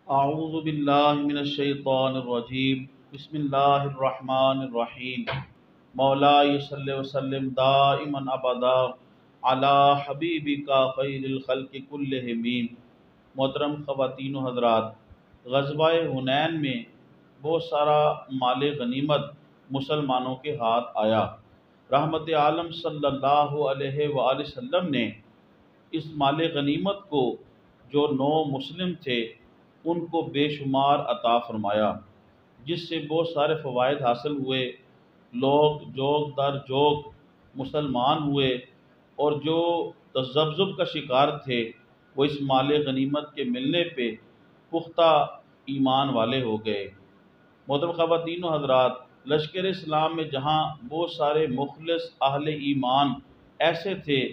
اعوذ باللہ من الشیطان الرجیم، بسم اللہ الرحمن الرحیم۔ مولاي صلی وسلم دائما ابدا علی حبیبک خیر الخلق کلہم۔ محترم خواتین و حضرات، غزوہ حنین میں بہت سارا مال غنیمت مسلمانوں کے ہاتھ آیا۔ رحمت عالم صلی اللہ علیہ وآلہ وسلم نے اس مال غنیمت کو جو 9 مسلم تھے ان کو بے شمار عطا فرمایا، جس سے بہت سارے فوائد حاصل ہوئے۔ لوگ جوگ در جوگ مسلمان ہوئے، اور جو تذبذب کا شکار تھے وہ اس مال غنیمت کے ملنے پہ پختہ ایمان والے ہو گئے۔ محترم خواتین و حضرات، لشکر اسلام میں جہاں بہت سارے مخلص اہل ایمان ایسے تھے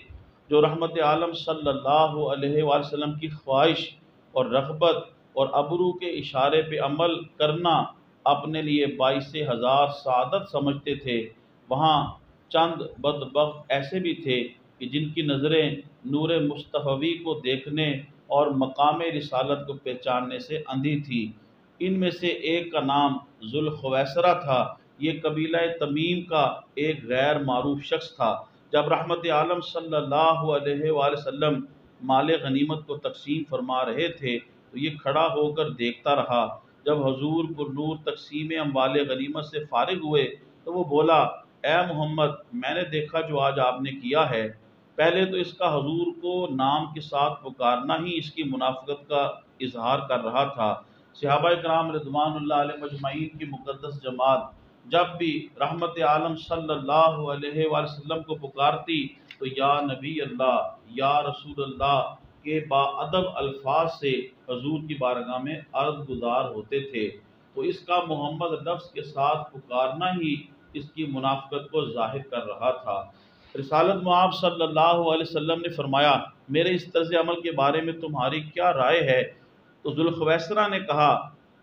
جو رحمت عالم صلی اللہ علیہ وآلہ وسلم کی خواہش اور رغبت اور ابرو کے اشارے پہ عمل کرنا اپنے لیے باعث ہزار سعادت سمجھتے تھے، وہاں چند بدبخت ایسے بھی تھے کہ جن کی نظریں نور مصطفی کو دیکھنے اور مقام رسالت کو پہچاننے سے اندھی تھی۔ ان میں سے ایک کا نام ذوالخویسرہ تھا۔ یہ قبیلہ تمیم کا ایک غیر معروف شخص تھا۔ جب رحمت عالم صلی اللہ علیہ وآلہ وسلم مال غنیمت کو تقسیم فرما رہے تھے تو یہ کھڑا ہو کر دیکھتا رہا۔ جب حضور پر نور تقسیم اموال غنیمت سے فارغ ہوئے تو وہ بولا، اے محمد، میں نے دیکھا جو آج آپ نے کیا ہے۔ پہلے تو اس کا حضور کو نام کے ساتھ پکارنا ہی اس کی منافقت کا اظہار کر رہا تھا۔ صحابہ کرام رضوان اللہ علیہ مجمعین کی مقدس جماعت جب بھی رحمت عالم صلی اللہ علیہ وآلہ وسلم کو پکارتی تو یا نبی اللہ، یا رسول اللہ کے باادب الفاظ سے حضور کی بارگاہ میں عرض گزار ہوتے تھے، تو اس کا محمد لفظ کے ساتھ پکارنا ہی اس کی منافقت کو ظاہر کر رہا تھا۔ رسالت مآب صلی اللہ علیہ وسلم نے فرمایا، میرے اس طرز عمل کے بارے میں تمہاری کیا رائے ہے؟ تو ذوالخویسرہ نے کہا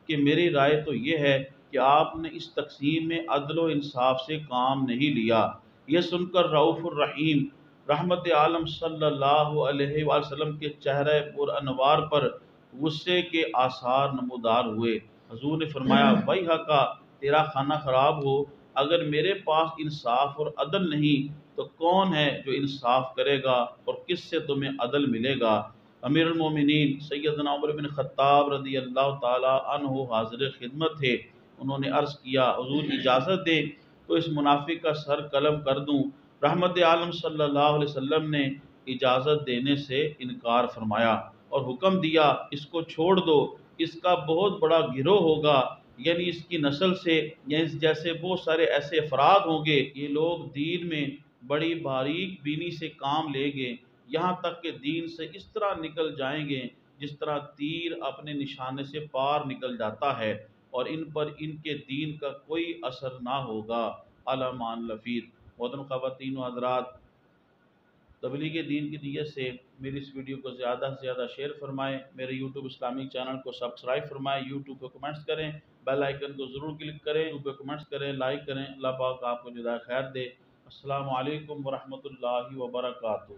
کہ میری رائے تو یہ ہے کہ آپ نے اس تقسیم میں عدل و انصاف سے کام نہیں لیا۔ یہ سن کر رؤوف الرحیم رحمت عالم صلی اللہ علیہ وآلہ وسلم کے چہرے پر انوار پر غصے کے آثار نمودار ہوئے۔ حضور نے فرمایا، ویحک، تیرا کھانا خراب ہو، اگر میرے پاس انصاف اور عدل نہیں تو کون ہے جو انصاف کرے گا اور کس سے تمہیں عدل ملے گا؟ امیر المومنین سیدنا عمر بن خطاب رضی اللہ تعالی عنہ حاضر خدمت تھے۔ انہوں نے عرض کیا، حضور اجازت دیں تو اس منافق کا سر قلم کر دوں؟ رحمت عالم صلی اللہ علیہ وسلم نے اجازت دینے سے انکار فرمایا اور حکم دیا، اس کو چھوڑ دو، اس کا بہت بڑا گروہ ہوگا، یعنی اس کی نسل سے یعنی جیسے بہت سارے ایسے افراد ہوں گے، یہ لوگ دین میں بڑی باریک بینی سے کام لیں گے، یہاں تک کہ دین سے اس طرح نکل جائیں گے جس طرح تیر اپنے نشانے سے پار نکل جاتا ہے، اور ان پر ان کے دین کا کوئی اثر نہ ہوگا۔ علامان لفید۔ محترم خواتین و حضرات، تبلیغ دین کی نیت سے میری اس ویڈیو کو زیادہ سے زیادہ شیئر فرمائیں، میرے یوٹیوب اسلامک چینل کو سبسکرائب فرمائیں، یوٹیوب پہ کمنٹس کریں، بیل آئیکن کو ضرور کلک کریں، یوٹیوب پہ کمنٹس کریں، لائک کریں۔ اللہ پاک آپ کو جزائے خیر دے۔ السلام علیکم ورحمۃ اللہ وبرکاتہ۔